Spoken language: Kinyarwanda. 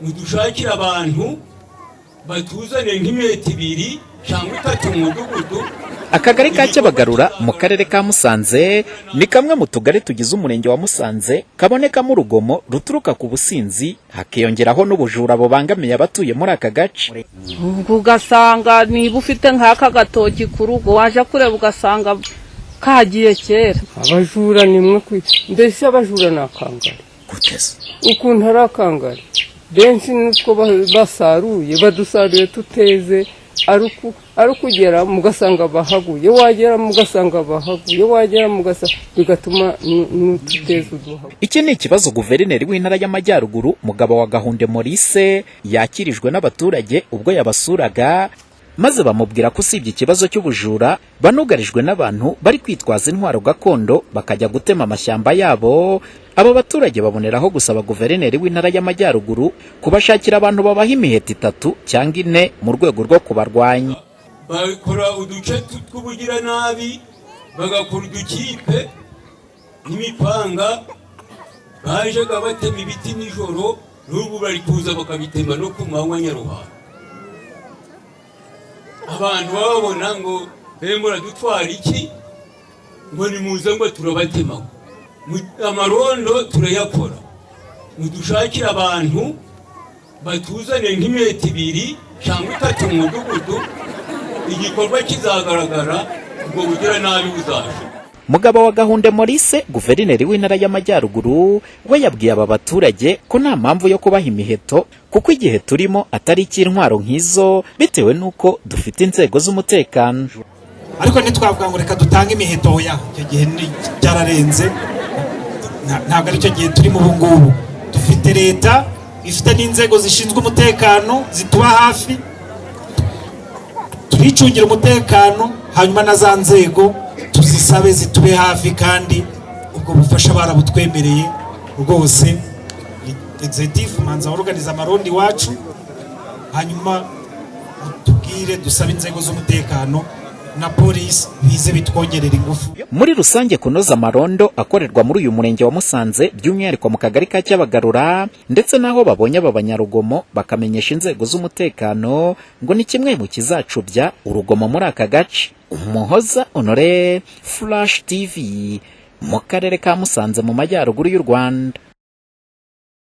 mudushakira abantu batuzane nk'imeti 2 cyangwa 3 mu mudugudu. Akagari ka Cyabagarura mu karere ka Musanze ni kamwe mu tugari tugize umurenge wa Musanze kabonekamo urugomo ruturuka ku businzi hakiyongeraho n'ubujura bubangamiye abatuye muri aka gace. Ugasanga niba ufite nk'aka gatoki ku rugo waje kureba ugasanga kagiye kera. Abajura nimwe ndetse abajura nakangara guteza ukuntu arakangara benshi nutwo basaruye badusaruye tuteze arukugera mugasanga bahaguye wagera mugasanga bahaguye wagera mugasanga bigatuma nututeze uduhagu. Iki ni ikibazo guverineri w'intara y'Amajyaruguru Mugabo wa Gahunde Maurice yakirijwe n'abaturage ubwo yabasuraga, maze bamubwira ko usibye ikibazo cy'ubujura banugarijwe n'abantu bari kwitwaza intwaro gakondo bakajya gutema amashyamba yabo. Abo baturage baboneraho gusaba guverineri w'intara y'Amajyaruguru kubashakira abantu babaha imiheti 3 cyangwa 4 mu rwego rwo kubarwanya. Bakora uduce tw'ubugira nabi, bagakora udukipe n'imipanga, baje gabatema ibiti nijoro, n'ubu bari kuza bakabitema no ku manywa nyaruhanga. Abantu babona ngo bemura dutwara iki ngo ni muze ngo turabatema. Amarondo turayakora, mudushakira abantu batuzane nk'imeti 2 cyangwa 3 mu mudugudu, igikorwa kizagaragara ubwo bugira nabi buzaje. Mugabo wa Gahunde Maurice guverineri w'intara y'Amajyaruguru we yabwiye aba baturage ko nta mpamvu yo kubaha imiheto kuko igihe turimo atari cy'intwaro nk'izo bitewe nuko dufite inzego z'umutekano. Ariko ntitwavuga ngo reka dutange imiheto ya icyo gihe cyararenze, ntabwo ari cyo gihe turimo ubu ngubu. Dufite leta ifite n'inzego zishinzwe umutekano zituba hafi, turicungira umutekano, hanyuma na za nzego tuzisabe zitube hafi, kandi ubwo bufasha barabutwemereye rwose. Executive manza organiza amarondi wacu, hanyuma tubwire dusabe inzego z'umutekano na polisi bize bitwongerera ingufu. Muri rusange kunoza amarondo akorerwa muri uyu murenge wa Musanze by'umwihariko mu kagari ka Cyabagarura ndetse naho babonye abanyarugomo bakamenyesha inzego z'umutekano ngo ni kimwe mu kizacubya urugomo muri aka gace. Umuhoza Honore, Flash TV mu karere ka Musanze mu Majyaruguru y'u Rwanda.